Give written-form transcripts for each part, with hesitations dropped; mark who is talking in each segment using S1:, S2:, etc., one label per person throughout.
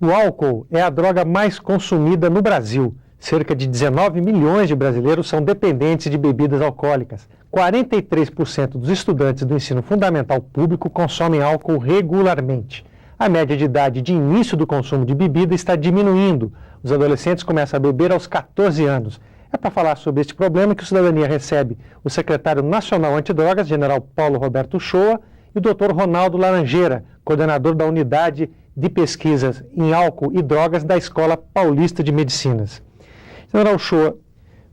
S1: O álcool é a droga mais consumida no Brasil. Cerca de 19 milhões de brasileiros são dependentes de bebidas alcoólicas. 43% dos estudantes do ensino fundamental público consomem álcool regularmente. A média de idade de início do consumo de bebida está diminuindo. Os adolescentes começam a beber aos 14 anos. É para falar sobre este problema que o Cidadania recebe o secretário nacional antidrogas, general Paulo Roberto Uchoa, e o Dr. Ronaldo Laranjeira, coordenador da unidade de pesquisas em álcool e drogas da Escola Paulista de Medicinas. General Uchoa,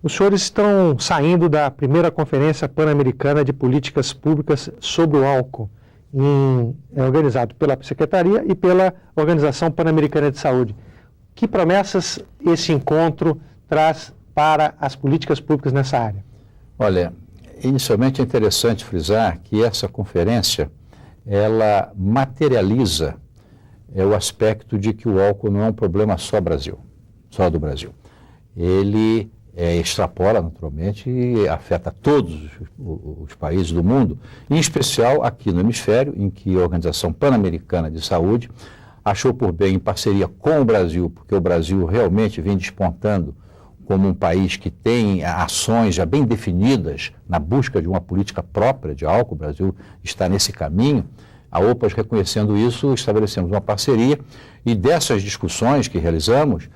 S1: os senhores estão saindo da primeira Conferência Pan-Americana de Políticas Públicas sobre o Álcool, organizado pela Secretaria e pela Organização Pan-Americana de Saúde. Que promessas esse encontro traz para as políticas públicas nessa área?
S2: Olha, inicialmente é interessante frisar que essa conferência, ela materializa o aspecto de que o álcool não é um problema só do Brasil. Ele extrapola naturalmente e afeta todos os países do mundo, em especial aqui no hemisfério, em que a Organização Pan-Americana de Saúde achou por bem, em parceria com o Brasil, porque o Brasil realmente vem despontando como um país que tem ações já bem definidas na busca de uma política própria de álcool. O Brasil está nesse caminho. A OPAS, reconhecendo isso, estabelecemos uma parceria e dessas discussões que realizamos,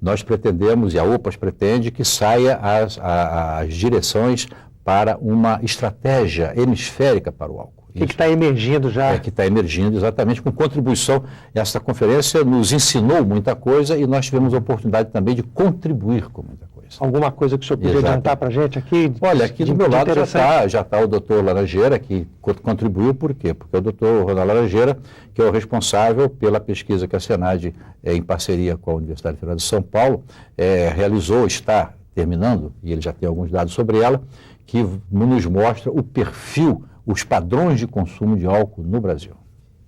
S2: nós pretendemos, e a OPAS pretende, que saia as direções para uma estratégia hemisférica para o álcool.
S1: O que está emergindo já?
S2: Que está emergindo exatamente com contribuição. Essa conferência nos ensinou muita coisa e nós tivemos a oportunidade também de contribuir com muita coisa.
S1: Alguma coisa que o senhor podia adiantar para a gente aqui?
S2: Olha, aqui do meu lado já está o doutor Laranjeira, que contribuiu. Por quê? Porque o doutor Ronaldo Laranjeira, que é o responsável pela pesquisa que a Senad, em parceria com a Universidade Federal de São Paulo, está terminando, e ele já tem alguns dados sobre ela, que nos mostra o perfil, os padrões de consumo de álcool no Brasil.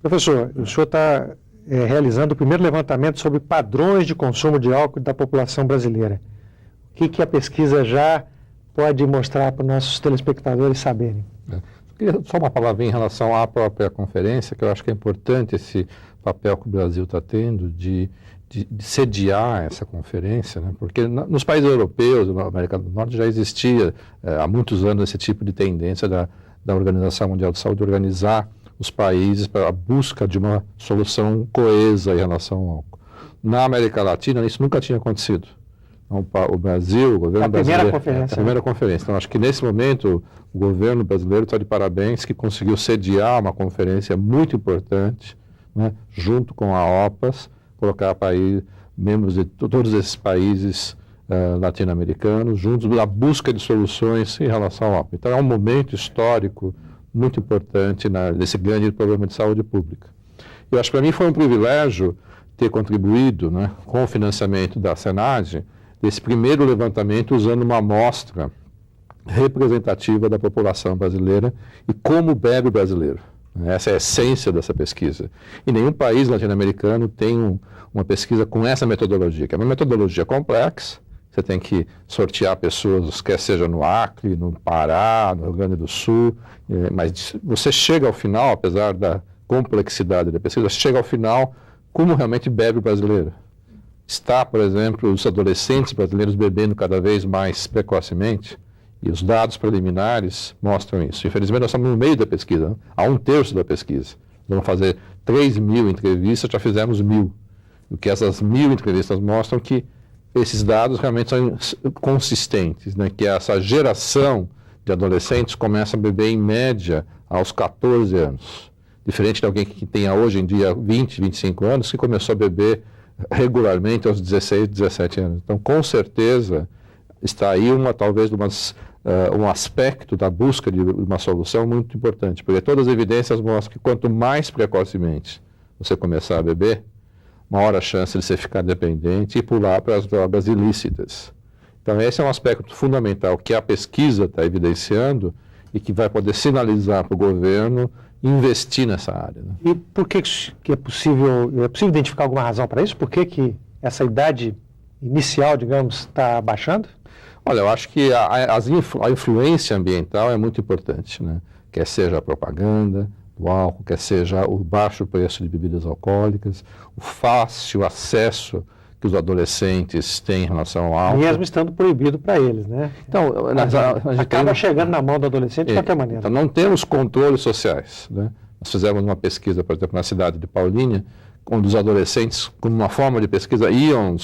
S1: Professor, o senhor está realizando o primeiro levantamento sobre padrões de consumo de álcool da população brasileira. O que a pesquisa já pode mostrar para os nossos telespectadores saberem?
S3: Só uma palavra em relação à própria conferência, que eu acho que é importante esse papel que o Brasil está tendo de sediar essa conferência, né? Porque nos países europeus, na América do Norte, já existia há muitos anos esse tipo de tendência da Organização Mundial de Saúde organizar os países para a busca de uma solução coesa em relação ao álcool. Na América Latina, isso nunca tinha acontecido. Então, o Brasil, o governo brasileiro... A primeira conferência. Então, acho que nesse momento o governo brasileiro está de parabéns, que conseguiu sediar uma conferência muito importante, né, junto com a OPAS, colocar membros de todos esses países latino-americanos, juntos na busca de soluções em relação ao álcool. Então, é um momento histórico muito importante nesse grande problema de saúde pública. Eu acho que para mim foi um privilégio ter contribuído, né, com o financiamento da Senad, desse primeiro levantamento usando uma amostra representativa da população brasileira e como bebe o brasileiro. Essa é a essência dessa pesquisa. E nenhum país latino-americano tem uma pesquisa com essa metodologia, que é uma metodologia complexa. Você tem que sortear pessoas, quer seja no Acre, no Pará, no Rio Grande do Sul, mas você chega ao final, apesar da complexidade da pesquisa, você chega ao final como realmente bebe o brasileiro. Está, por exemplo, os adolescentes brasileiros bebendo cada vez mais precocemente, e os dados preliminares mostram isso. Infelizmente, nós estamos no meio da pesquisa, há 1/3 da pesquisa. Vamos fazer 3.000 entrevistas, já fizemos 1.000. O que essas 1.000 entrevistas mostram que esses dados realmente são consistentes, né? Que essa geração de adolescentes começa a beber em média aos 14 anos. Diferente de alguém que tenha hoje em dia 20, 25 anos, que começou a beber regularmente aos 16, 17 anos. Então, com certeza, está aí talvez um aspecto da busca de uma solução muito importante, porque todas as evidências mostram que quanto mais precocemente você começar a beber, maior a chance de você ficar dependente e pular para as drogas ilícitas. Então, esse é um aspecto fundamental que a pesquisa está evidenciando e que vai poder sinalizar para o governo investir nessa área. Né?
S1: E por que é possível identificar alguma razão para isso? Por que essa idade inicial, digamos, está baixando?
S3: Olha, eu acho que a influência ambiental é muito importante, né? Quer seja a propaganda do álcool, quer seja o baixo preço de bebidas alcoólicas, o fácil acesso que os adolescentes têm em relação ao álcool.
S1: Mesmo estando proibido para eles, né?
S3: Então, a gente
S1: acaba chegando na mão do adolescente de qualquer maneira.
S3: Então, não temos controles sociais, né? Nós fizemos uma pesquisa, por exemplo, na cidade de Paulínia, onde os adolescentes, como uma forma de pesquisa, iam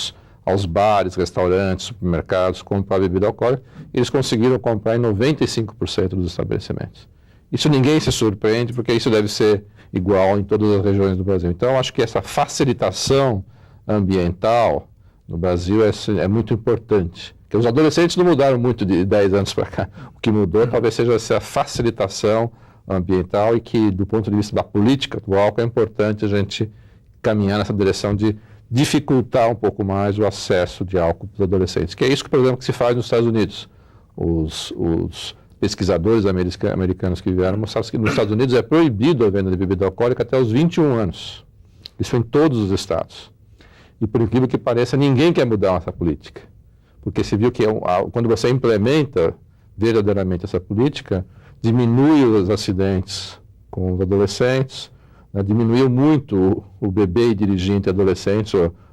S3: aos bares, restaurantes, supermercados, comprar bebida alcoólica, e eles conseguiram comprar em 95% dos estabelecimentos. Isso ninguém se surpreende, porque isso deve ser igual em todas as regiões do Brasil. Então, acho que essa facilitação ambiental no Brasil é muito importante. Porque os adolescentes não mudaram muito de 10 anos para cá. O que mudou talvez seja essa facilitação ambiental e que, do ponto de vista da política do álcool, é importante a gente caminhar nessa direção de dificultar um pouco mais o acesso de álcool para os adolescentes. Que é isso que, por exemplo, que se faz nos Estados Unidos. Os pesquisadores americanos que vieram mostraram que nos Estados Unidos é proibido a venda de bebida alcoólica até os 21 anos. Isso em todos os estados. E por incrível que pareça, ninguém quer mudar essa política. Porque se viu que quando você implementa verdadeiramente essa política, diminui os acidentes com os adolescentes, né, diminuiu muito o bebê dirigindo entre adolescentes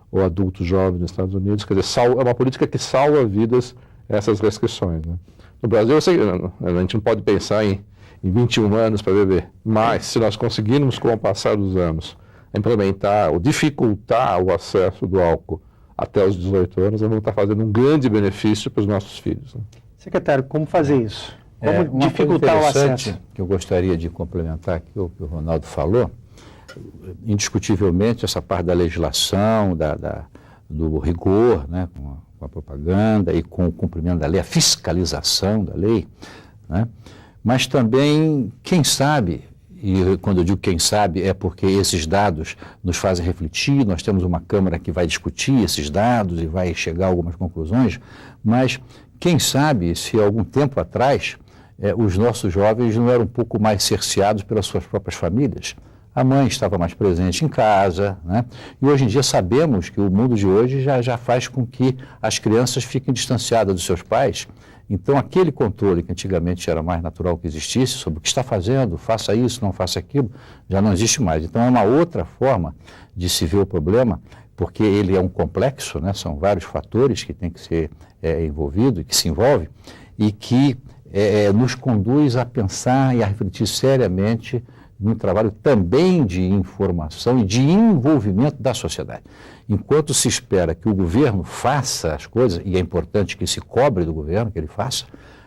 S3: ou adultos jovens nos Estados Unidos. Quer dizer, é uma política que salva vidas, essas restrições. Né? No Brasil, a gente não pode pensar em 21 anos para beber, mas se nós conseguirmos, com o passar dos anos, implementar ou dificultar o acesso do álcool até os 18 anos, nós vamos estar fazendo um grande benefício para os nossos filhos. Né?
S1: Secretário, como fazer isso? Como
S2: uma
S1: dificultar o acesso?
S2: Que eu gostaria de complementar aqui o que o Ronaldo falou, indiscutivelmente essa parte da legislação, do rigor, né, com a propaganda e com o cumprimento da lei, a fiscalização da lei, né, mas também, quem sabe, e quando eu digo quem sabe, é porque esses dados nos fazem refletir, nós temos uma Câmara que vai discutir esses dados e vai chegar a algumas conclusões, mas quem sabe se algum tempo atrás os nossos jovens não eram um pouco mais cerceados pelas suas próprias famílias. A mãe estava mais presente em casa, né? E hoje em dia sabemos que o mundo de hoje já faz com que as crianças fiquem distanciadas dos seus pais. Então, aquele controle que antigamente era mais natural que existisse, sobre o que está fazendo, faça isso, não faça aquilo, já não existe mais. Então, é uma outra forma de se ver o problema, porque ele é um complexo, né? São vários fatores que têm que ser envolvidos e que se envolvem, e que nos conduz a pensar e a refletir seriamente num trabalho também de informação e de envolvimento da sociedade. Enquanto se espera que o governo faça as coisas, e é importante que se cobre do governo, que ele faça,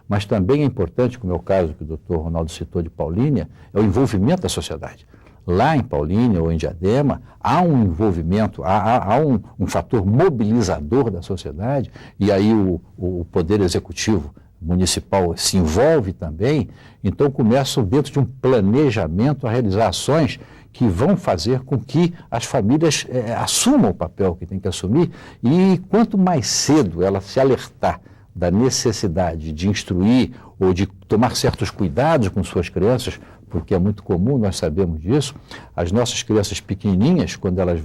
S2: mas também é importante, como é o caso que o doutor Ronaldo citou de Paulínia, é o envolvimento da sociedade. Lá em Paulínia ou em Diadema, há um envolvimento, há um fator mobilizador da sociedade, e aí o Poder Executivo municipal se envolve também, então começam dentro de um planejamento a realizar ações que vão fazer com que as famílias assumam o papel que tem que assumir, e quanto mais cedo ela se alertar da necessidade de instruir ou de tomar certos cuidados com suas crianças, porque é muito comum, nós sabemos disso, as nossas crianças pequenininhas, quando elas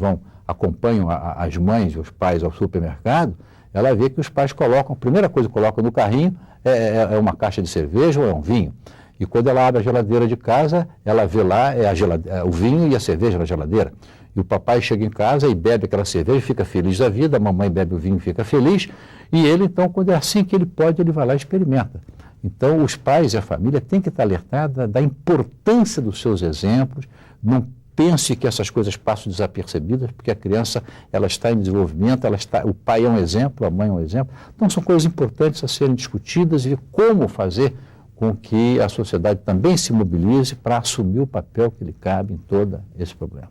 S2: acompanham as mães e os pais ao supermercado, ela vê que os pais colocam, a primeira coisa que colocam no carrinho é uma caixa de cerveja ou é um vinho. E quando ela abre a geladeira de casa, ela vê lá o vinho e a cerveja na geladeira. E o papai chega em casa e bebe aquela cerveja e fica feliz da vida, a mamãe bebe o vinho e fica feliz, e ele, então, quando é assim que ele pode, ele vai lá e experimenta. Então, os pais e a família têm que estar alertados da importância dos seus exemplos. Não pense que essas coisas passam desapercebidas, porque a criança ela está em desenvolvimento, o pai é um exemplo, a mãe é um exemplo. Então, são coisas importantes a serem discutidas e como fazer com que a sociedade também se mobilize para assumir o papel que lhe cabe em todo esse problema.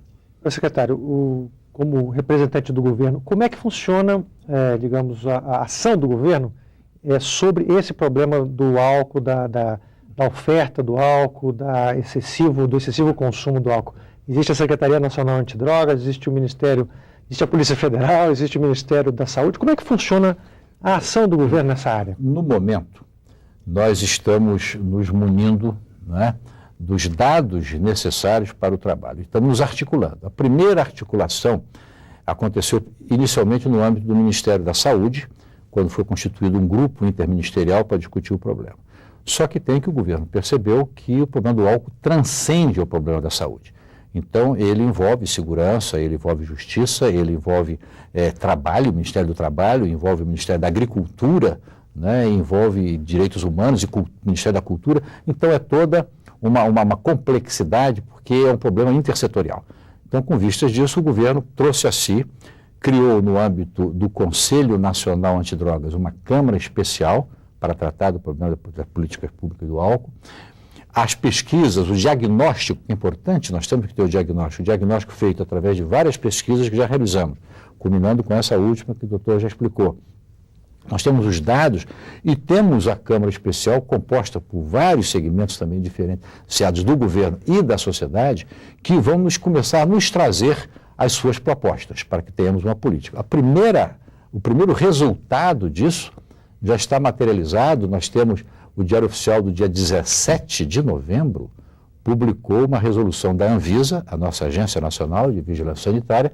S1: Secretário, como representante do governo, como é que funciona, digamos, a ação do governo sobre esse problema do álcool, da oferta do álcool, do excessivo consumo do álcool? Existe a Secretaria Nacional Antidrogas, existe o Ministério, existe a Polícia Federal, existe o Ministério da Saúde. Como é que funciona a ação do governo nessa área?
S2: No momento, nós estamos nos munindo, né, dos dados necessários para o trabalho. Estamos nos articulando. A primeira articulação aconteceu inicialmente no âmbito do Ministério da Saúde, quando foi constituído um grupo interministerial para discutir o problema. Só que o governo percebeu que o problema do álcool transcende o problema da saúde. Então, ele envolve segurança, ele envolve justiça, ele envolve trabalho, o Ministério do Trabalho, envolve o Ministério da Agricultura, né, envolve direitos humanos e Ministério da Cultura. Então, é toda uma complexidade, porque é um problema intersetorial. Então, com vistas disso, o governo trouxe a si, criou no âmbito do Conselho Nacional Antidrogas uma Câmara Especial para tratar do problema da política pública do álcool. As pesquisas, o diagnóstico, é importante, nós temos que ter o diagnóstico feito através de várias pesquisas que já realizamos, culminando com essa última que o doutor já explicou. Nós temos os dados e temos a Câmara Especial composta por vários segmentos também diferenciados do governo e da sociedade que vão começar a nos trazer as suas propostas para que tenhamos uma política. O primeiro resultado disso já está materializado. Nós temos o Diário Oficial do dia 17 de novembro, publicou uma resolução da Anvisa, a nossa Agência Nacional de Vigilância Sanitária,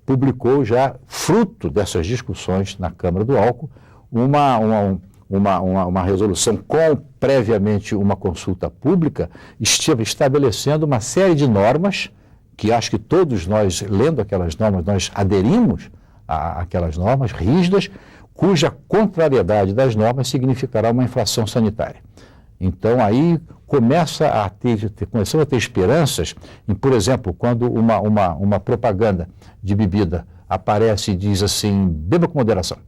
S2: publicou já, fruto dessas discussões na Câmara do Álcool, uma resolução com previamente uma consulta pública, estabelecendo uma série de normas, que acho que todos nós, lendo aquelas normas, nós aderimos àquelas normas rígidas, cuja contrariedade das normas significará uma infração sanitária. Então, aí começamos a ter esperanças em, por exemplo, quando uma propaganda de bebida aparece e diz assim, beba com moderação.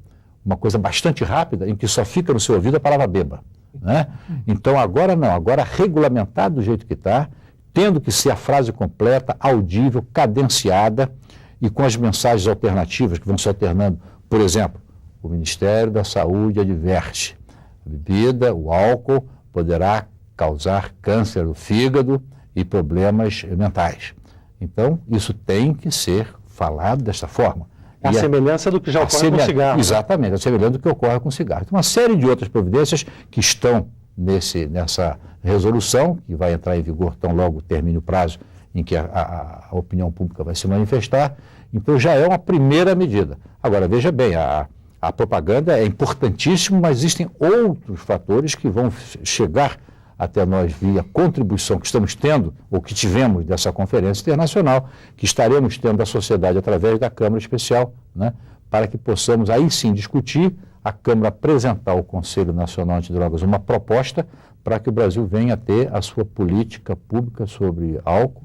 S2: Uma coisa bastante rápida, em que só fica no seu ouvido a palavra beba, né? Então, agora não, agora regulamentado do jeito que está, tendo que ser a frase completa, audível, cadenciada e com as mensagens alternativas que vão se alternando. Por exemplo, o Ministério da Saúde adverte, a bebida, o álcool, poderá causar câncer do fígado e problemas mentais. Então, isso tem que ser falado desta forma.
S1: A semelhança do que já ocorre com o cigarro.
S2: Exatamente, a semelhança do que ocorre com o cigarro. Tem uma série de outras providências que estão nessa resolução, que vai entrar em vigor tão logo termine o prazo em que a opinião pública vai se manifestar. Então, já é uma primeira medida. Agora, veja bem, a propaganda é importantíssima, mas existem outros fatores que vão chegar até nós via contribuição que estamos tendo, ou que tivemos dessa conferência internacional, que estaremos tendo da sociedade através da Câmara Especial, né, para que possamos aí sim discutir, a Câmara apresentar ao Conselho Nacional Antidrogas uma proposta para que o Brasil venha a ter a sua política pública sobre álcool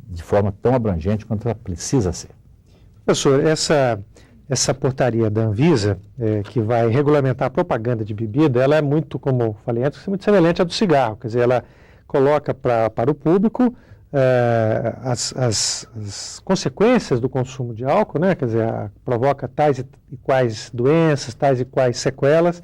S2: de forma tão abrangente quanto ela precisa ser.
S1: Professor, essa portaria da Anvisa, que vai regulamentar a propaganda de bebida, ela é muito, como eu falei antes, muito semelhante à do cigarro. Quer dizer, ela coloca para o público as consequências do consumo de álcool, né? Quer dizer, provoca tais e quais doenças, tais e quais sequelas.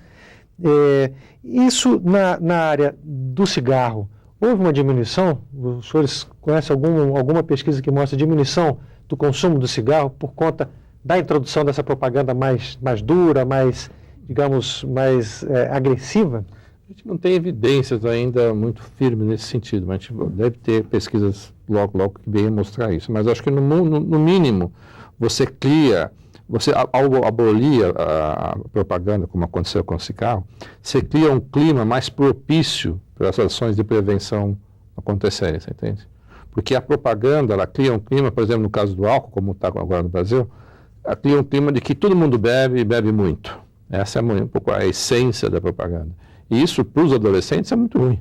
S1: Isso na área do cigarro, houve uma diminuição? Os senhores conhecem alguma pesquisa que mostra diminuição do consumo do cigarro por conta da introdução dessa propaganda mais dura, mais, digamos, mais agressiva?
S3: A gente não tem evidências ainda muito firmes nesse sentido, mas a gente deve ter pesquisas logo que venham mostrar isso. Mas acho que no mínimo você ao abolir a propaganda, como aconteceu com o cigarro, você cria um clima mais propício para as ações de prevenção acontecerem, você entende? Porque a propaganda, ela cria um clima, por exemplo, no caso do álcool, como está agora no Brasil, ela cria um clima de que todo mundo bebe e bebe muito. Essa é um pouco a essência da propaganda. E isso, para os adolescentes, é muito ruim.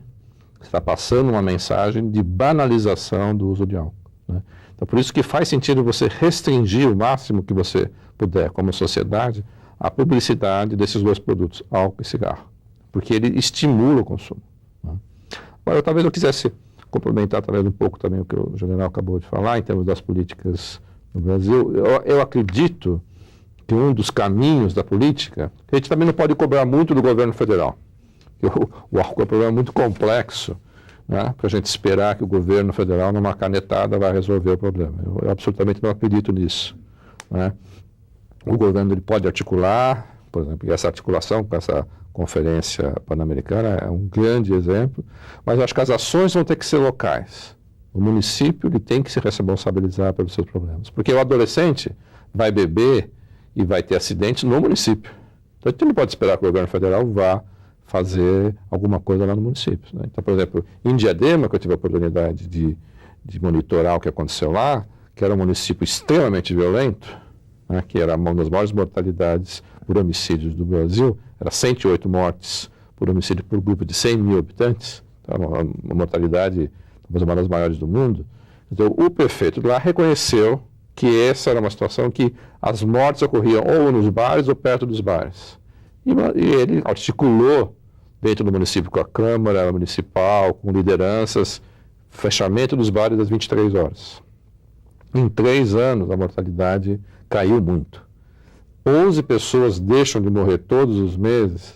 S3: Você está passando uma mensagem de banalização do uso de álcool, né? Então, por isso que faz sentido você restringir o máximo que você puder, como sociedade, a publicidade desses dois produtos, álcool e cigarro, porque ele estimula o consumo, né? Agora, talvez eu quisesse complementar talvez um pouco também o que o general acabou de falar, em termos das políticas no Brasil. Eu acredito que um dos caminhos da política, a gente também não pode cobrar muito do governo federal. O álcool é um problema muito complexo, né, para a gente esperar que o governo federal, numa canetada, vai resolver o problema. Eu absolutamente não acredito nisso, né? O governo ele pode articular, por exemplo, e essa articulação com essa conferência pan-americana é um grande exemplo, mas eu acho que as ações vão ter que ser locais. O município ele tem que se responsabilizar pelos seus problemas, porque o adolescente vai beber e vai ter acidentes no município. Então, a gente não pode esperar que o governo federal vá fazer alguma coisa lá no município, né? Então, por exemplo, em Diadema, que eu tive a oportunidade de monitorar o que aconteceu lá, que era um município extremamente violento, né, que era uma das maiores mortalidades por homicídios do Brasil, era 108 mortes por homicídio por grupo de 100 mil habitantes, então, uma mortalidade talvez uma das maiores do mundo. Então, o prefeito lá reconheceu que essa era uma situação que as mortes ocorriam ou nos bares ou perto dos bares. E ele articulou dentro do município com a Câmara Municipal, com lideranças, fechamento dos bares às 23 horas. Em 3 anos, a mortalidade caiu muito. 11 pessoas deixam de morrer todos os meses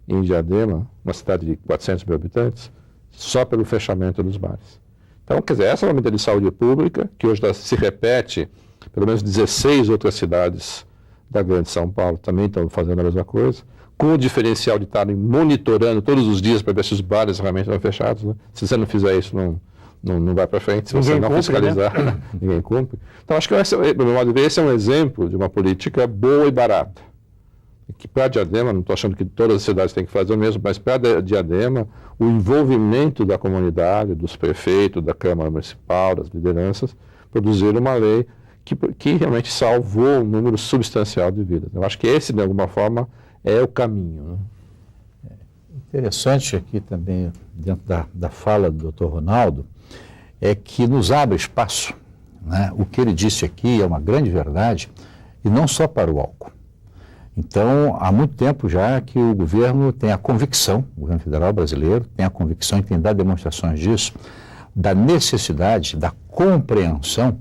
S3: em Diadema, uma cidade de 400 mil habitantes, só pelo fechamento dos bares. Então, quer dizer, essa é uma medida de saúde pública, que hoje se repete, pelo menos 16 outras cidades da grande São Paulo também estão fazendo a mesma coisa, com o diferencial de estarem monitorando todos os dias para ver se os bares realmente estão fechados, né? Se você não fizer isso, não vai para frente, se você não fiscalizar, né? Ninguém cumpre. Então, acho que do meu modo de ver, esse é um exemplo de uma política boa e barata. Que para Diadema, não estou achando que todas as cidades têm que fazer o mesmo, mas para Diadema, o envolvimento da comunidade, dos prefeitos, da Câmara Municipal, das lideranças, produziram uma lei que realmente salvou um número substancial de vidas. Eu acho que esse, de alguma forma, é o caminho, né?
S2: Interessante aqui também, dentro da fala do Dr. Ronaldo, é que nos abre espaço, né? O que ele disse aqui é uma grande verdade, e não só para o álcool. Então, há muito tempo já que o governo tem a convicção, o governo federal brasileiro tem a convicção e tem dado demonstrações disso, da necessidade, da compreensão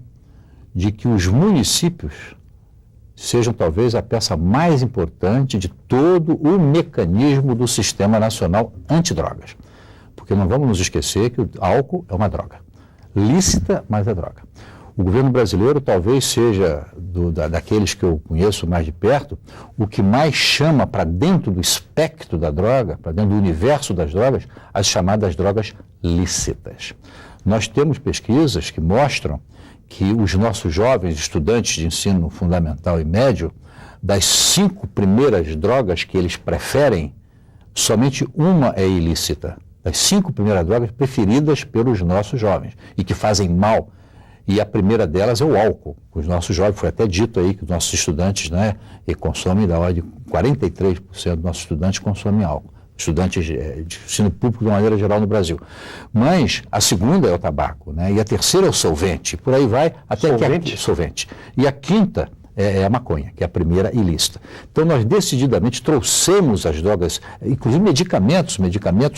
S2: de que os municípios sejam talvez a peça mais importante de todo o mecanismo do Sistema Nacional Antidrogas. Porque não vamos nos esquecer que o álcool é uma droga, lícita, mas é droga. O governo brasileiro talvez seja, daqueles que eu conheço mais de perto, o que mais chama para dentro do espectro da droga, para dentro do universo das drogas, as chamadas drogas lícitas. Nós temos pesquisas que mostram que os nossos jovens estudantes de ensino fundamental e médio, das 5 primeiras drogas que eles preferem, somente uma é ilícita. Das 5 primeiras drogas preferidas pelos nossos jovens e que fazem mal. E a primeira delas é o álcool. Os nossos jovens, foi até dito aí que os nossos estudantes, né, consomem da ordem de 43% dos nossos estudantes consomem álcool. Estudantes de ensino público de uma maneira geral no Brasil. Mas a segunda é o tabaco, né, e a terceira é o solvente, por aí vai até solvente? Solvente. E a quinta é a maconha, que é a primeira ilícita. Então nós decididamente trouxemos as drogas, inclusive medicamentos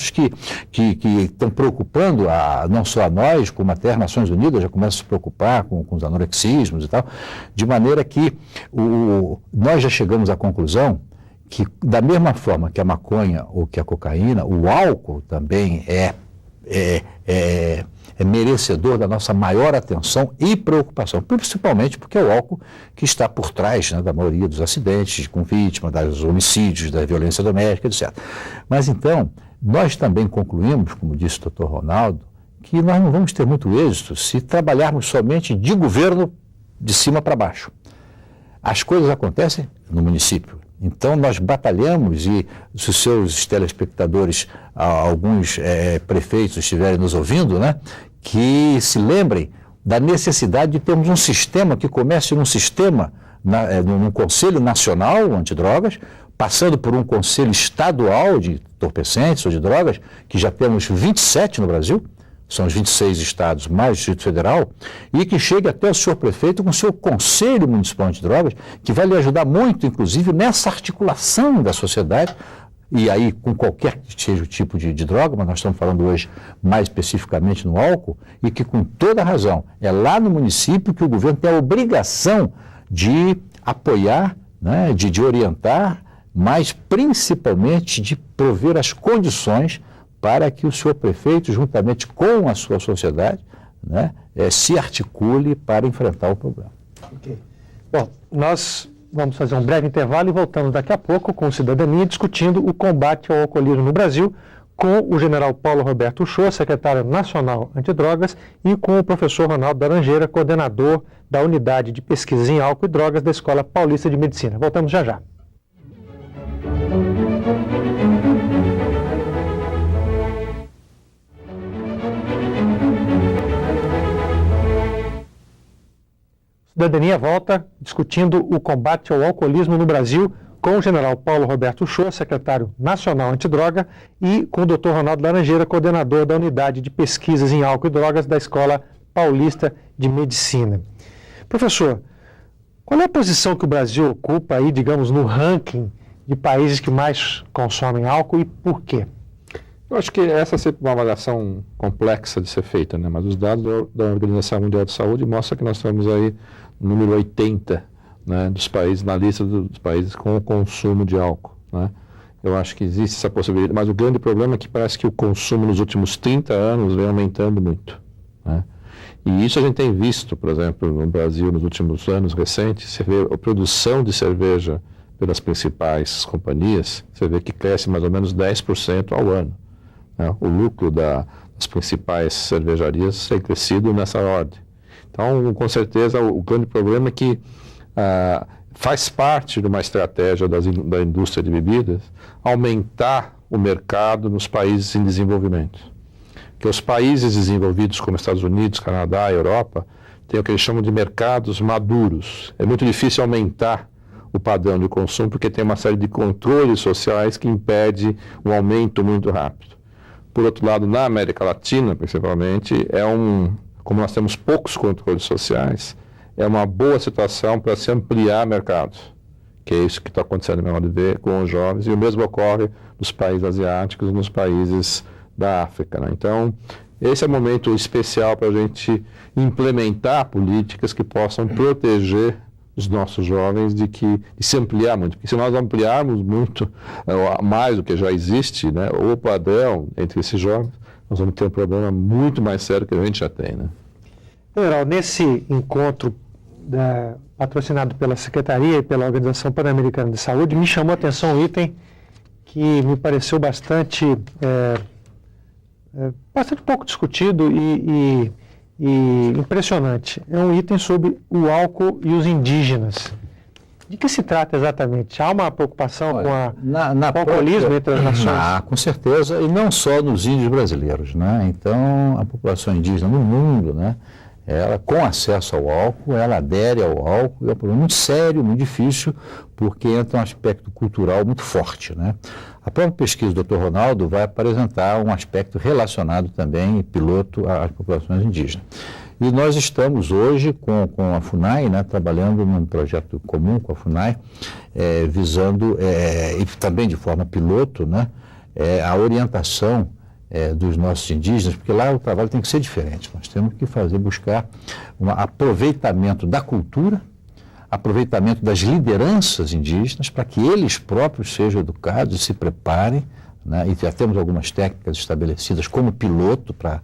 S2: que estão preocupando não só a nós, como até as Nações Unidas já começam a se preocupar com os anorexismos e tal, de maneira que nós já chegamos à conclusão que, da mesma forma que a maconha ou que a cocaína, o álcool também é merecedor da nossa maior atenção e preocupação, principalmente porque é o álcool que está por trás, né, da maioria dos acidentes com vítima, dos homicídios, da violência doméstica, etc. Mas então, nós também concluímos, como disse o Dr. Ronaldo, que nós não vamos ter muito êxito se trabalharmos somente de governo de cima para baixo. As coisas acontecem no município. Então, nós batalhamos, e se os seus telespectadores, alguns prefeitos estiverem nos ouvindo, né, que se lembrem da necessidade de termos um sistema que comece num sistema, num Conselho Nacional Antidrogas, passando por um Conselho Estadual de Entorpecentes ou de Drogas, que já temos 27 no Brasil, são os 26 estados mais o Distrito Federal, e que chegue até o senhor prefeito com o seu Conselho Municipal Antidrogas, que vai lhe ajudar muito, inclusive, nessa articulação da sociedade, e aí com qualquer que seja o tipo de droga, mas nós estamos falando hoje mais especificamente no álcool, e que com toda razão é lá no município que o governo tem a obrigação de apoiar, né, de orientar, mas principalmente de prover as condições para que o senhor prefeito, juntamente com a sua sociedade, né, se articule para enfrentar o problema.
S1: Okay. Bom, nós vamos fazer um breve intervalo e voltamos daqui a pouco com Cidadania, discutindo o combate ao alcoolismo no Brasil, com o general Paulo Roberto Uchoa, secretário nacional antidrogas, e com o professor Ronaldo Laranjeira, coordenador da Unidade de Pesquisa em Álcool e Drogas da Escola Paulista de Medicina. Voltamos já já. Cidadania volta discutindo o combate ao alcoolismo no Brasil com o general Paulo Roberto Uchoa, secretário nacional antidroga, e com o Dr. Ronaldo Laranjeira, coordenador da Unidade de Pesquisas em Álcool e Drogas da Escola Paulista de Medicina. Professor, qual é a posição que o Brasil ocupa aí, digamos, no ranking de países que mais consomem álcool e por quê?
S3: Eu acho que essa é sempre uma avaliação complexa de ser feita, né? Mas os dados da Organização Mundial de Saúde mostram que nós estamos aí no número 80, né, dos países, na lista dos países com o consumo de álcool, né? Eu acho que existe essa possibilidade, mas o grande problema é que parece que o consumo nos últimos 30 anos vem aumentando muito, né? E isso a gente tem visto, por exemplo, no Brasil, nos últimos anos recentes, você vê a produção de cerveja pelas principais companhias, você vê que cresce mais ou menos 10% ao ano, né? O lucro das principais cervejarias tem crescido nessa ordem. Então, com certeza, o grande problema é que faz parte de uma estratégia da indústria de bebidas aumentar o mercado nos países em desenvolvimento. Que os países desenvolvidos, como Estados Unidos, Canadá, Europa, têm o que eles chamam de mercados maduros. É muito difícil aumentar o padrão de consumo porque tem uma série de controles sociais que impede um aumento muito rápido. Por outro lado, na América Latina, principalmente, como nós temos poucos controles sociais, é uma boa situação para se ampliar mercados, que é isso que está acontecendo, meu modo de ver, com os jovens, e o mesmo ocorre nos países asiáticos e nos países da África, né? Então, esse é o momento especial para a gente implementar políticas que possam proteger os nossos jovens de se ampliar muito, porque se nós ampliarmos muito mais do que já existe, né, o padrão entre esses jovens, nós vamos ter um problema muito mais sério que a gente já tem, né?
S1: General, nesse encontro patrocinado pela Secretaria e pela Organização Pan-Americana de Saúde, me chamou a atenção um item que me pareceu bastante pouco discutido e impressionante. É um item sobre o álcool e os indígenas. De que se trata exatamente? Há uma preocupação com o alcoolismo entre as nações?
S2: Com certeza, e não só nos índios brasileiros, né? Então, a população indígena no mundo, né, ela, com acesso ao álcool, ela adere ao álcool, é um problema muito sério, muito difícil, porque entra um aspecto cultural muito forte, né? A própria pesquisa do Dr. Ronaldo vai apresentar um aspecto relacionado também, piloto, às populações indígenas. E nós estamos hoje com a FUNAI, né, trabalhando num projeto comum com a FUNAI, visando, e também de forma piloto, né, a orientação dos nossos indígenas, porque lá o trabalho tem que ser diferente. Nós temos que buscar um aproveitamento da cultura, aproveitamento das lideranças indígenas, para que eles próprios sejam educados e se preparem, né, e já temos algumas técnicas estabelecidas como piloto para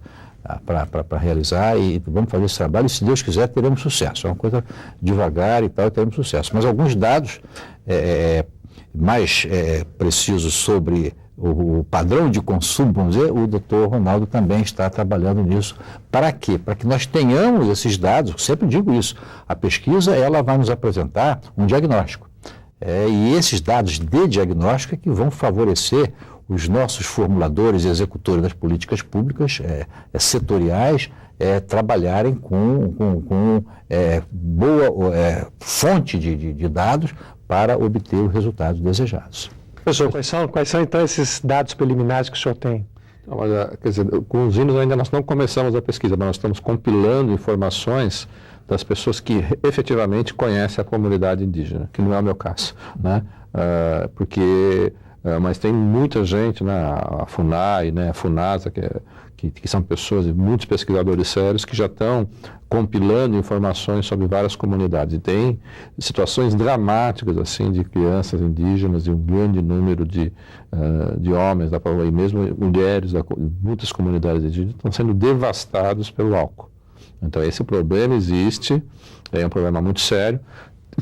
S2: realizar, e vamos fazer esse trabalho, e se Deus quiser teremos sucesso. É uma coisa devagar e tal, e teremos sucesso. Mas alguns dados mais precisos sobre o padrão de consumo, vamos dizer, o Dr. Ronaldo também está trabalhando nisso. Para quê? Para que nós tenhamos esses dados, sempre digo isso, a pesquisa ela vai nos apresentar um diagnóstico. E esses dados de diagnóstico é que vão favorecer os nossos formuladores e executores das políticas públicas setoriais trabalharem com boa fonte de dados para obter os resultados desejados.
S1: Professor, quais são então esses dados preliminares que o senhor tem?
S3: Não, mas, quer dizer, com os índios ainda nós não começamos a pesquisa, mas nós estamos compilando informações das pessoas que efetivamente conhecem a comunidade indígena, que não é o meu caso, né? Mas tem muita gente, né, a FUNAI, né, a FUNASA, que são pessoas, muitos pesquisadores sérios que já estão compilando informações sobre várias comunidades. E tem situações dramáticas, assim, de crianças indígenas e um grande número de homens, e mesmo mulheres, muitas comunidades indígenas estão sendo devastados pelo álcool. Então, esse problema existe, é um problema muito sério.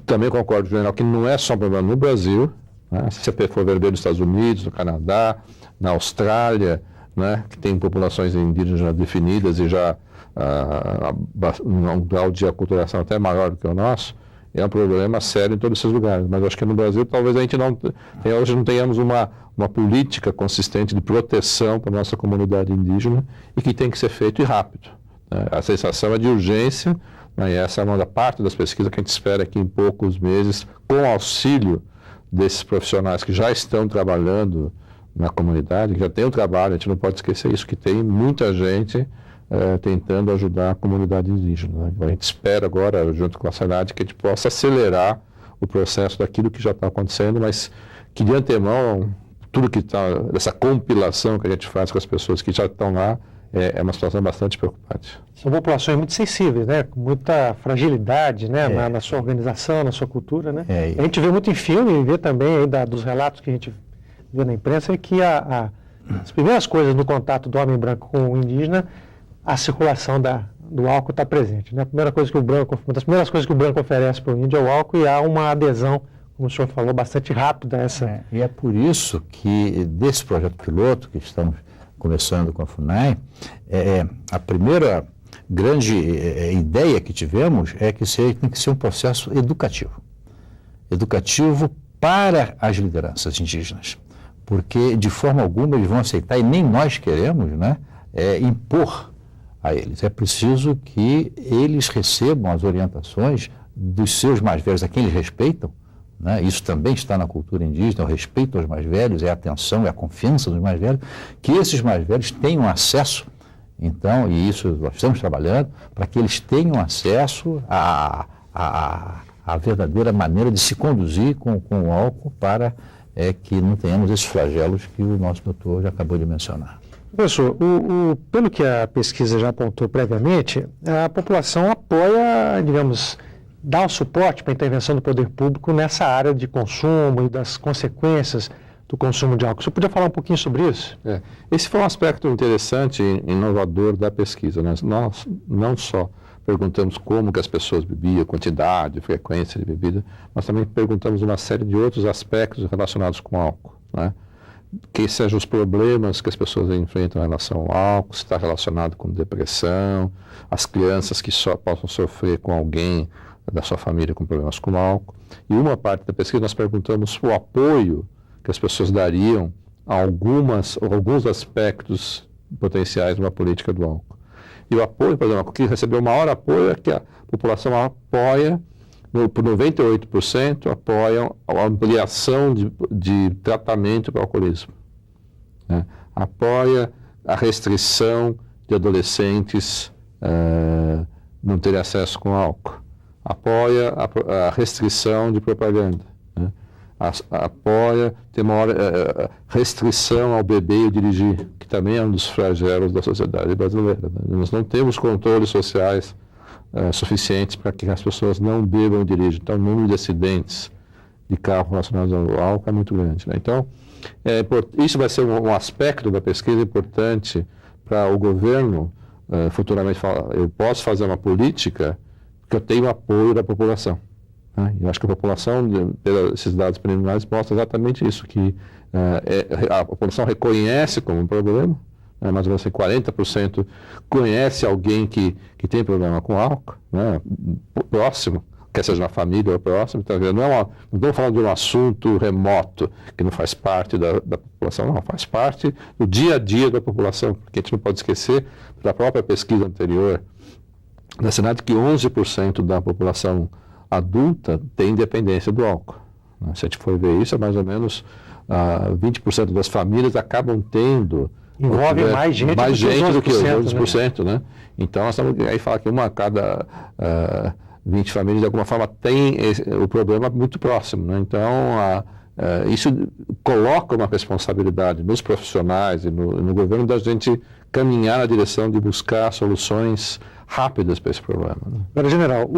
S3: Também concordo, general, que não é só um problema no Brasil, né? Se você for ver nos Estados Unidos, no Canadá, na Austrália, né, que tem populações indígenas já definidas e já um grau de aculturação até maior do que o nosso, é um problema sério em todos esses lugares. Mas acho que no Brasil talvez a gente hoje não tenhamos uma política consistente de proteção para a nossa comunidade indígena e que tem que ser feito e rápido. A sensação é de urgência E essa é uma parte das pesquisas que a gente espera que em poucos meses, com auxílio desses profissionais que já estão trabalhando na comunidade, que já tem o trabalho, a gente não pode esquecer isso, que tem muita gente tentando ajudar a comunidade indígena. Né? A gente espera agora, junto com a SENAD, que a gente possa acelerar o processo daquilo que já está acontecendo, mas que de antemão, tudo que está, essa compilação que a gente faz com as pessoas que já estão lá, é uma situação bastante preocupante.
S1: São populações muito sensíveis, né? Com muita fragilidade, né? Na sua organização, na sua cultura, né? A gente vê muito em filme, e vê também aí dos relatos que a gente vê na imprensa, é que as primeiras coisas no contato do homem branco com o indígena, a circulação do álcool está presente, né? Uma das primeiras coisas que o branco oferece para o índio é o álcool, e há uma adesão, como o senhor falou, bastante rápida a essa...
S2: E é por isso que, desse projeto piloto que estamos começando com a FUNAI, a primeira grande ideia que tivemos é que tem que ser um processo educativo. Educativo para as lideranças indígenas, porque de forma alguma eles vão aceitar, e nem nós queremos, né, impor a eles. É preciso que eles recebam as orientações dos seus mais velhos, a quem eles respeitam, né? Isso também está na cultura indígena, o respeito aos mais velhos, a atenção, a confiança dos mais velhos, que esses mais velhos tenham acesso, então, e isso nós estamos trabalhando, para que eles tenham acesso à verdadeira maneira de se conduzir com o álcool, para que não tenhamos esses flagelos que o nosso doutor já acabou de mencionar.
S1: Professor, pelo que a pesquisa já apontou previamente, a população apoia, digamos, dá o suporte para a intervenção do poder público nessa área de consumo e das consequências do consumo de álcool. Você podia falar um pouquinho sobre isso?
S3: Esse foi um aspecto interessante e inovador da pesquisa, né? Nós não só perguntamos como que as pessoas bebiam, quantidade, frequência de bebida, mas também perguntamos uma série de outros aspectos relacionados com álcool, né? Que sejam os problemas que as pessoas enfrentam em relação ao álcool, se está relacionado com depressão, as crianças que possam sofrer com alguém da sua família com problemas com álcool. E uma parte da pesquisa nós perguntamos o apoio que as pessoas dariam a alguns aspectos potenciais de uma política do álcool. E o apoio, por exemplo, o que recebeu o maior apoio é que a população apoia, por 98%, apoiam a ampliação de tratamento para o alcoolismo, né? Apoia a restrição de adolescentes não terem acesso com álcool. Apoia a restrição de propaganda, né? Apoia ter maior restrição ao beber e dirigir, que também é um dos flagelos da sociedade brasileira, né? Nós não temos controles sociais suficientes para que as pessoas não bebam e dirijam. Então, o número de acidentes de carro relacionados ao álcool é muito grande, né? Então, isso vai ser um aspecto da pesquisa importante para o governo futuramente falar: eu posso fazer uma política que eu tenho apoio da população, né? Eu acho que a população, esses dados preliminares, mostram exatamente isso, que a população reconhece como um problema, né? Mais ou menos 40% conhece alguém que tem problema com álcool, né? Próximo, quer seja na família ou próximo. Então, não estamos falando de um assunto remoto, que não faz parte da população, não, faz parte do dia a dia da população, porque a gente não pode esquecer, da própria pesquisa anterior da SENAD, que 11% da população adulta tem dependência do álcool, né? Se a gente for ver isso, é mais ou menos 20% das famílias acabam tendo...
S1: Envolve mais gente
S3: do que os
S1: 11%,
S3: né? Então, nós estamos aí falar que uma a cada 20 famílias, de alguma forma, tem o problema muito próximo, né? Então, isso coloca uma responsabilidade nos profissionais e no governo da gente caminhar na direção de buscar soluções rápidas para esse problema, né?
S1: Agora, general,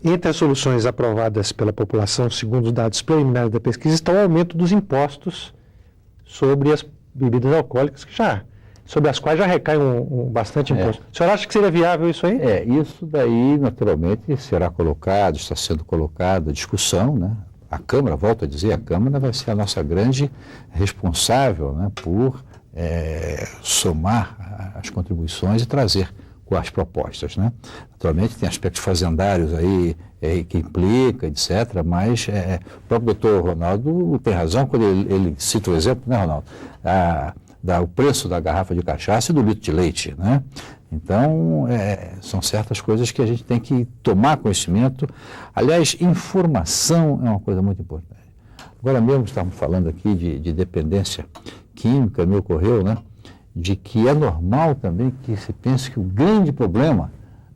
S1: entre as soluções aprovadas pela população, segundo os dados preliminares da pesquisa, está o aumento dos impostos sobre as bebidas alcoólicas, sobre as quais já recai bastante imposto. O senhor acha que seria viável isso aí?
S2: Isso daí, naturalmente, será colocado, está sendo colocado à discussão, né? A Câmara, volto a dizer, a Câmara vai ser a nossa grande responsável, né, por somar as contribuições e trazer com as propostas, né? Naturalmente tem aspectos fazendários aí que implica, etc., mas o próprio doutor Ronaldo tem razão quando ele cita o exemplo, né, Ronaldo? o preço da garrafa de cachaça e do litro de leite, né? Então, são certas coisas que a gente tem que tomar conhecimento. Aliás, informação é uma coisa muito importante. Agora mesmo estávamos falando aqui de dependência química, me ocorreu, né? De que é normal também que se pense que o grande problema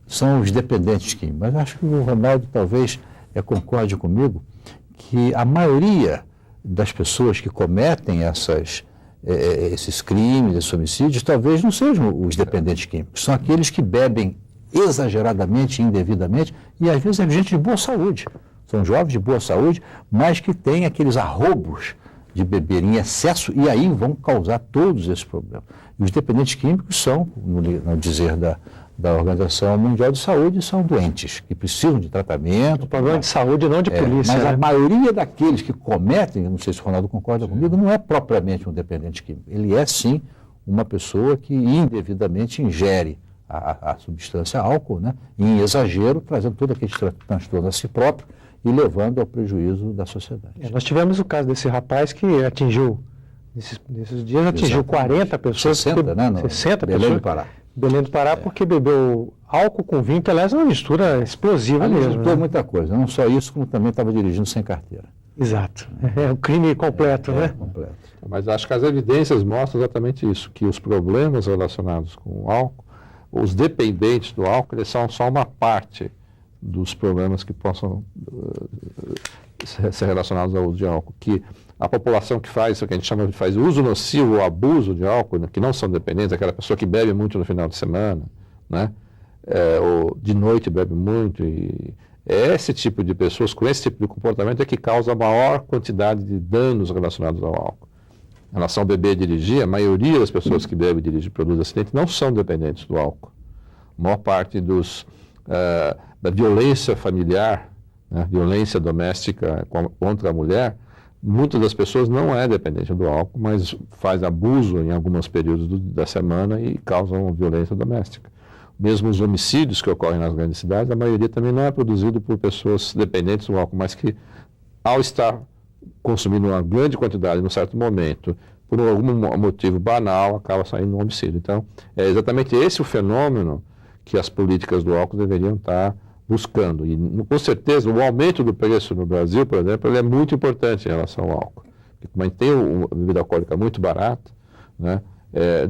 S2: são os dependentes químicos. Mas acho que o Ronaldo talvez concorde comigo que a maioria das pessoas que cometem esses crimes, esses homicídios, talvez não sejam os dependentes químicos, são aqueles que bebem exageradamente, indevidamente, e às vezes é gente de boa saúde. São jovens de boa saúde, mas que têm aqueles arrobos de beber em excesso e aí vão causar todos esses problemas. E os dependentes químicos são, no dizer da Organização Mundial de Saúde, são doentes, que precisam de tratamento.
S1: O problema de saúde, não de polícia.
S2: Mas
S1: né?
S2: a maioria daqueles que cometem, não sei se o Ronaldo concorda comigo, não é propriamente um dependente químico. Ele é, sim, uma pessoa que indevidamente ingere a substância álcool, né, em exagero, trazendo todo aquele transtorno a si próprio e levando ao prejuízo da sociedade.
S1: Nós tivemos o caso desse rapaz que atingiu, nesses dias, atingiu 40 pessoas.
S2: 60, né?
S1: 60
S2: Belém
S1: pessoas.
S2: do Pará.
S1: Belém do Pará, porque bebeu álcool com vinho, que aliás é uma mistura explosiva
S2: Ali
S1: mesmo.
S2: juntou
S1: né?
S2: muita coisa, não só isso, como também estava dirigindo sem carteira.
S1: Exato. É um crime completo, né?
S2: Completo.
S3: Mas acho que as evidências mostram exatamente isso, que os problemas relacionados com o álcool, os dependentes do álcool, eles são só uma parte dos problemas que possam ser relacionados ao uso de álcool. Que a população que faz, o que a gente chama de faz uso nocivo ou abuso de álcool, né, que não são dependentes, aquela pessoa que bebe muito no final de semana, né, ou de noite bebe muito, e esse tipo de pessoas com esse tipo de comportamento é que causa a maior quantidade de danos relacionados ao álcool. Em relação ao beber e dirigir, a maioria das pessoas que bebem e dirigem e produzem acidente não são dependentes do álcool. A maior parte da violência familiar, né, violência doméstica contra a mulher, muitas das pessoas não é dependente do álcool, mas faz abuso em alguns períodos da semana e causam violência doméstica. Mesmo os homicídios que ocorrem nas grandes cidades, a maioria também não é produzido por pessoas dependentes do álcool, mas que, ao estar consumindo uma grande quantidade num certo momento, por algum motivo banal, acaba saindo um homicídio. Então, é exatamente esse o fenômeno que as políticas do álcool deveriam estar buscando. E, com certeza, o aumento do preço no Brasil, por exemplo, ele é muito importante em relação ao álcool. Porque como a gente tem uma bebida alcoólica muito barata, né,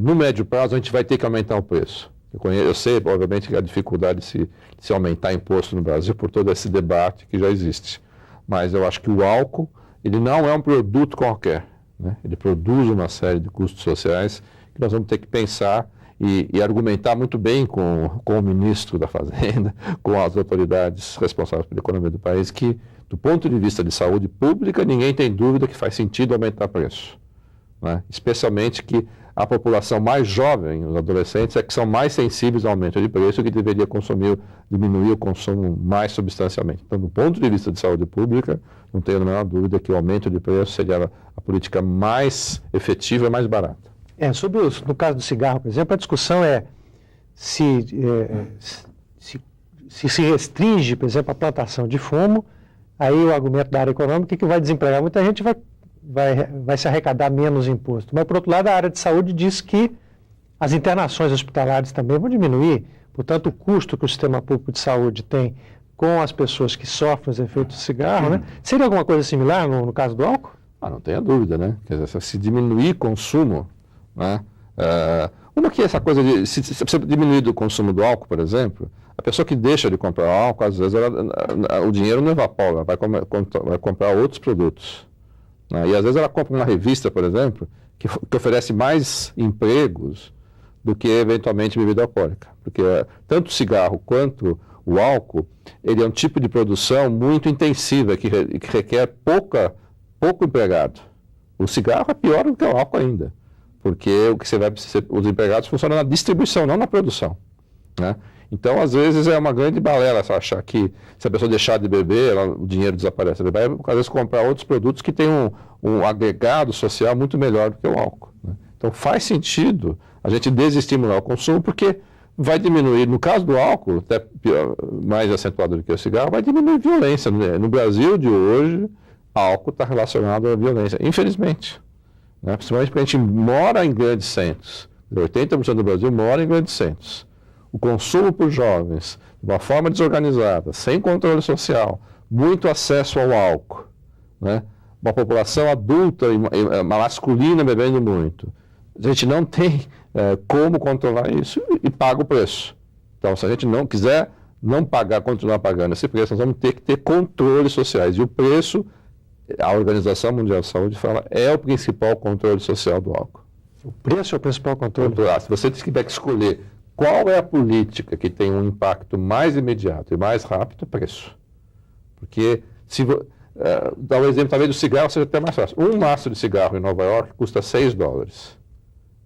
S3: no médio prazo a gente vai ter que aumentar o preço. Eu sei, obviamente, que a dificuldade de se aumentar imposto no Brasil por todo esse debate que já existe. Mas eu acho que o álcool, ele não é um produto qualquer, né? Ele produz uma série de custos sociais que nós vamos ter que pensar e argumentar muito bem com o ministro da Fazenda, com as autoridades responsáveis pela economia do país, que, do ponto de vista de saúde pública, ninguém tem dúvida que faz sentido aumentar preço, né? Especialmente que a população mais jovem, os adolescentes, é que são mais sensíveis ao aumento de preço e que deveria diminuir o consumo mais substancialmente. Então, do ponto de vista de saúde pública, não tenho a menor dúvida que o aumento de preço seria a política mais efetiva e mais barata.
S1: No caso do cigarro, por exemplo, a discussão é se restringe, por exemplo, a plantação de fumo, aí o argumento da área econômica é que vai desempregar muita gente, vai se arrecadar menos imposto. Mas, por outro lado, a área de saúde diz que as internações hospitalares também vão diminuir, portanto, o custo que o sistema público de saúde tem com as pessoas que sofrem os efeitos do cigarro, né? Seria alguma coisa similar no caso do álcool?
S3: Não tenha dúvida, né? Quer dizer, se diminuir consumo, né? Uma que essa coisa de se você diminuir o consumo do álcool, por exemplo, a pessoa que deixa de comprar álcool, às vezes o dinheiro não evapora, vai comprar outros produtos. E às vezes ela compra uma revista, por exemplo, que oferece mais empregos do que eventualmente bebida alcoólica. Porque tanto o cigarro quanto o álcool, ele é um tipo de produção muito intensiva, que requer pouco empregado. O cigarro é pior do que o álcool ainda, porque os empregados funcionam na distribuição, não na produção, né? Então, às vezes, é uma grande balela achar que se a pessoa deixar de beber, o dinheiro desaparece. Ele vai, às vezes, comprar outros produtos que têm um agregado social muito melhor do que o álcool, né? Então, faz sentido a gente desestimular o consumo, porque vai diminuir, no caso do álcool, até mais acentuado do que o cigarro, vai diminuir a violência. No Brasil de hoje, álcool está relacionado à violência, infelizmente, né? Principalmente porque a gente mora em grandes centros. 80% do Brasil mora em grandes centros. O consumo por jovens, de uma forma desorganizada, sem controle social, muito acesso ao álcool, né? Uma população adulta e masculina bebendo muito. A gente não tem como controlar isso e paga o preço. Então, se a gente não quiser não pagar, continuar pagando esse preço, nós vamos ter que ter controles sociais. E o preço, a Organização Mundial de Saúde fala, é o principal controle social do álcool.
S1: O preço é o principal controle?
S3: Se você tiver que escolher qual é a política que tem um impacto mais imediato e mais rápido, é preço. Porque, dá um exemplo talvez do cigarro, seja até mais fácil. Um maço de cigarro em Nova York custa $6,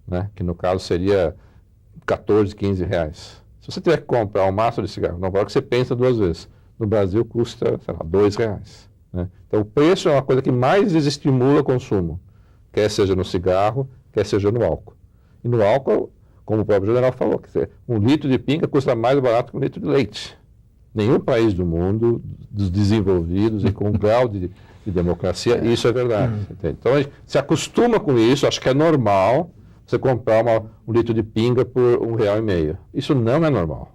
S3: né? Que no caso seria 14, 15 reais. Se você tiver que comprar um maço de cigarro em Nova York, você pensa duas vezes. No Brasil custa, sei lá, R$2. Né? Então o preço é uma coisa que mais desestimula o consumo, quer seja no cigarro, quer seja no álcool. E no álcool, como o próprio general falou, quer dizer, 1 litro de pinga custa mais barato que 1 litro de leite. Nenhum país do mundo, dos desenvolvidos e com grau de democracia, isso é verdade. Então a gente se acostuma com isso, acho que é normal você comprar 1 litro de pinga por R$1,50. Isso não é normal.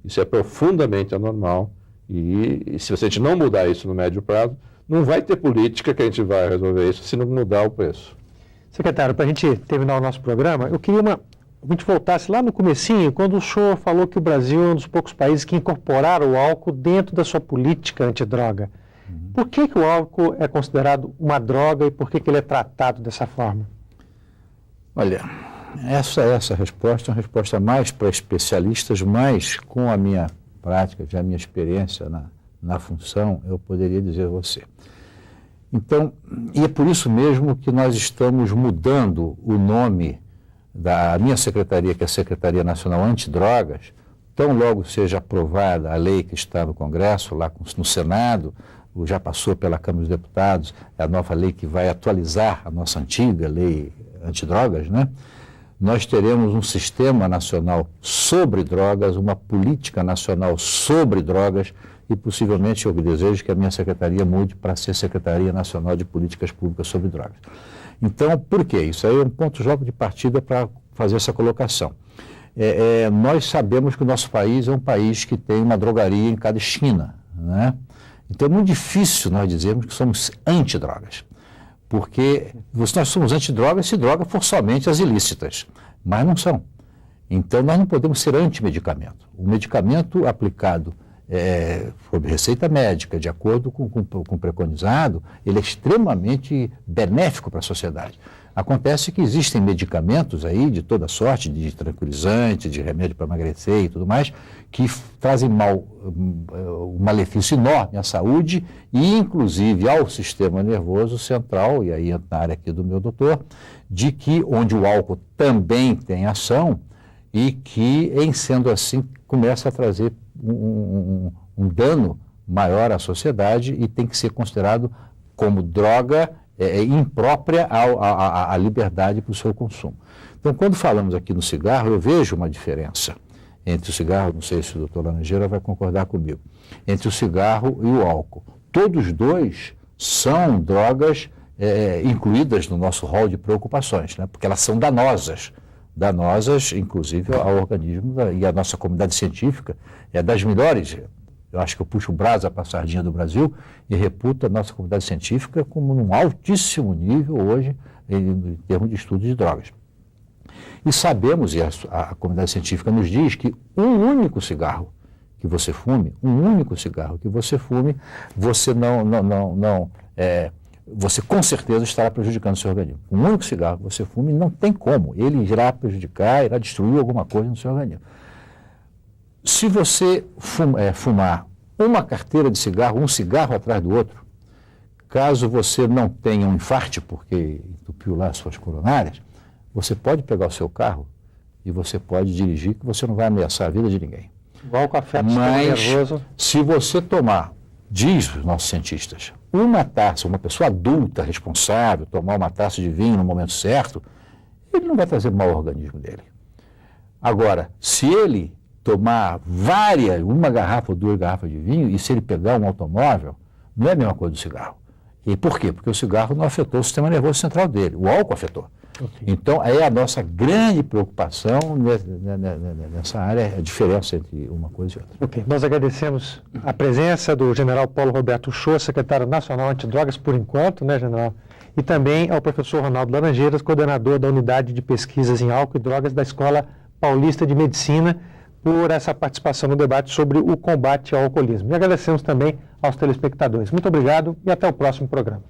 S3: Isso é profundamente anormal. E se a gente não mudar isso no médio prazo, não vai ter política que a gente vai resolver isso se não mudar o preço.
S1: Secretário, para a gente terminar o nosso programa, eu queria a gente voltasse lá no comecinho, quando o senhor falou que o Brasil é um dos poucos países que incorporaram o álcool dentro da sua política antidroga. Por que o álcool é considerado uma droga e por que ele é tratado dessa forma?
S2: Olha, essa resposta é uma resposta mais para especialistas, mas com a minha prática, já a minha experiência na função, eu poderia dizer a você. Então, e é por isso mesmo que nós estamos mudando o nome da minha secretaria, que é a Secretaria Nacional Antidrogas, tão logo seja aprovada a lei que está no Congresso, lá no Senado, já passou pela Câmara dos Deputados, é a nova lei que vai atualizar a nossa antiga lei antidrogas, né? Nós teremos um sistema nacional sobre drogas, uma política nacional sobre drogas e possivelmente eu desejo que a minha secretaria mude para ser Secretaria Nacional de Políticas Públicas sobre Drogas. Então, por quê? Isso aí é um ponto logo de partida para fazer essa colocação. Nós sabemos que o nosso país é um país que tem uma drogaria em cada esquina, né? Então é muito difícil nós dizermos que somos antidrogas. Porque nós somos antidrogas se droga for somente as ilícitas, mas não são. Então nós não podemos ser antimedicamento. O medicamento aplicado sob receita médica, de acordo com o preconizado, ele é extremamente benéfico para a sociedade. Acontece que existem medicamentos aí de toda sorte, de tranquilizante, de remédio para emagrecer e tudo mais, que trazem um malefício enorme à saúde e inclusive ao sistema nervoso central, e aí entra na área aqui do meu doutor, de que onde o álcool também tem ação e que, em sendo assim, começa a trazer um dano maior à sociedade e tem que ser considerado como droga imprópria à liberdade para o seu consumo. Então, quando falamos aqui no cigarro, eu vejo uma diferença entre o cigarro, não sei se o doutor Laranjeira vai concordar comigo, entre o cigarro e o álcool. Todos dois são drogas incluídas no nosso rol de preocupações, né? Porque elas são danosas, inclusive ao organismo e à nossa comunidade científica, é das melhores. Eu acho que eu puxo o brasa para a sardinha do Brasil e reputo a nossa comunidade científica como num altíssimo nível hoje em termos de estudo de drogas. E sabemos, e a comunidade científica nos diz, que um único cigarro que você fume, você você com certeza estará prejudicando o seu organismo. Um único cigarro que você fume, não tem como, ele irá prejudicar, irá destruir alguma coisa no seu organismo. Se você fumar uma carteira de cigarro, um cigarro atrás do outro, caso você não tenha um infarte, porque entupiu lá as suas coronárias, você pode pegar o seu carro e você pode dirigir, que você não vai ameaçar a vida de ninguém.
S1: Igual com a febre nervoso.
S2: Se você tomar, diz os nossos cientistas, uma taça, uma pessoa adulta, responsável, tomar uma taça de vinho no momento certo, ele não vai trazer mal ao organismo dele. Agora, se ele tomar uma garrafa ou 2 garrafas de vinho, e se ele pegar um automóvel, não é a mesma coisa do cigarro. E por quê? Porque o cigarro não afetou o sistema nervoso central dele, o álcool afetou.
S1: Ok.
S2: Então, é a nossa grande preocupação nessa área, a diferença entre uma coisa e outra.
S1: Ok. Nós agradecemos a presença do general Paulo Roberto Uchoa, secretário nacional antidrogas por enquanto, né, general? E também ao professor Ronaldo Laranjeiras, coordenador da Unidade de Pesquisas em Álcool e Drogas da Escola Paulista de Medicina, por essa participação no debate sobre o combate ao alcoolismo. E agradecemos também aos telespectadores. Muito obrigado e até o próximo programa.